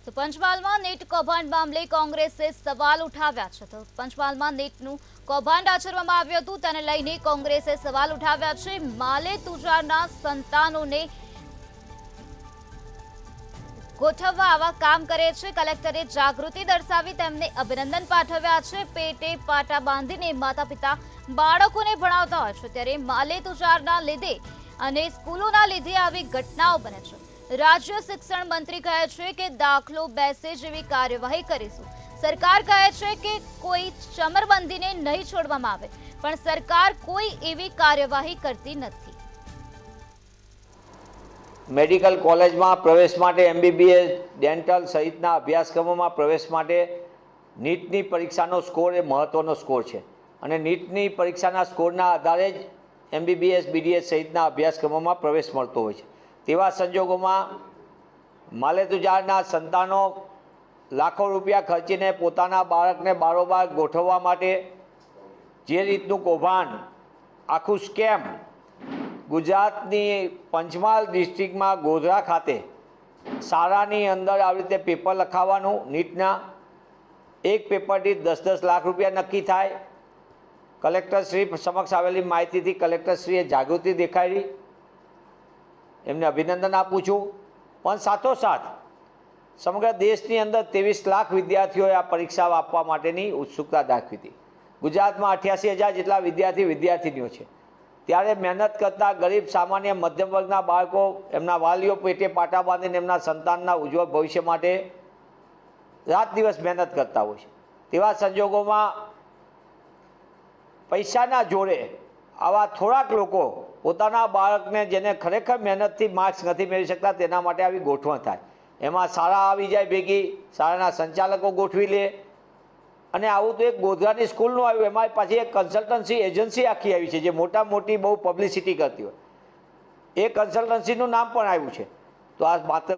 તો પંચમહાલમાં નેટ કૌભાંડ મામલે કોંગ્રેસે સવાલ ઉઠાવ્યા છે। તો પંચમહાલમાં નેટનું કૌભાંડ આચરવામાં આવ્યું હતું તેને લઈને કોંગ્રેસે સવાલ ઉઠાવ્યા છે। માલે તુજારના સંતાનોને ગોઠવવા આવા કામ કરે છે। કલેક્ટરે જાગૃતિ દર્શાવી તેમને અભિનંદન પાઠવ્યા છે। પેટે પાટા બાંધીને માતા પિતા બાળકોને ભણાવતા હોય છે ત્યારે માલે તુજારના લીધે અને સ્કૂલોના લીધે આવી ઘટનાઓ બને છે। રાજ્ય શિક્ષણ મંત્રી કહે છે કે દાખલો બેસે જેવી કાર્યવાહી કરીશું। સરકાર કહે છે કે કોઈ ચમરબંધીને નહીં છોડવામાં આવે પણ સરકાર કોઈ એવી કાર્યવાહી કરતી નથી। મેડિકલ કોલેજમાં પ્રવેશ માટે MBBS ડેન્ટલ સહિતના અભ્યાસક્રમોમાં પ્રવેશ માટે નીટની પરીક્ષાનો સ્કોર એ મહત્ત્વનો સ્કોર છે અને નીટની પરીક્ષાના સ્કોરના આધારે જ MBBS BDS સહિતના અભ્યાસક્રમોમાં પ્રવેશ મળતો હોય છે। તેવા સંજોગોમાં માલે તુજારના સંતાનો લાખો રૂપિયા ખર્ચીને પોતાના બાળકને બારોબાર ગોઠવવા માટે જે રીતનું કૌભાંડ આખું સ્કેમ ગુજરાતની પંચમહાલ ડિસ્ટ્રિક્ટમાં ગોધરા ખાતે શાળાની અંદર આવી રીતે પેપર લખાવવાનું નીટના એક પેપરથી 10-10 લાખ રૂપિયા નક્કી થાય। કલેક્ટરશ્રી સમક્ષ આવેલી માહિતીથી કલેક્ટરશ્રીએ જાગૃતિ દેખાડી, એમને અભિનંદન આપું છું। પણ સાથોસાથ સમગ્ર દેશની અંદર 23 લાખ વિદ્યાર્થીઓએ આ પરીક્ષા આપવા માટેની ઉત્સુકતા દાખવી હતી। ગુજરાતમાં 88,000 જેટલા વિદ્યાર્થીનીઓ છે ત્યારે મહેનત કરતા ગરીબ સામાન્ય મધ્યમ વર્ગના બાળકો એમના વાલીઓ પેટે પાટા બાંધીને એમના સંતાનના ઉજ્જવળ ભવિષ્ય માટે રાત દિવસ મહેનત કરતા હોય છે। તેવા સંજોગોમાં પૈસાના જોડે આવા થોડાક લોકો પોતાના બાળકને જેને ખરેખર મહેનતથી માર્ક્સ નથી મેળવી શકતા તેના માટે આવી ગોઠવણ થાય, એમાં શાળા આવી જાય ભેગી, શાળાના સંચાલકો ગોઠવી લે અને આવું તો એક ગોધરાની સ્કૂલનું આવ્યું, એમાં પાછી એક કન્સલ્ટન્સી એજન્સી આખી આવી છે જે મોટી બહુ પબ્લિસિટી કરતી હોય, એ કન્સલ્ટન્સીનું નામ પણ આવ્યું છે। તો આ માત્ર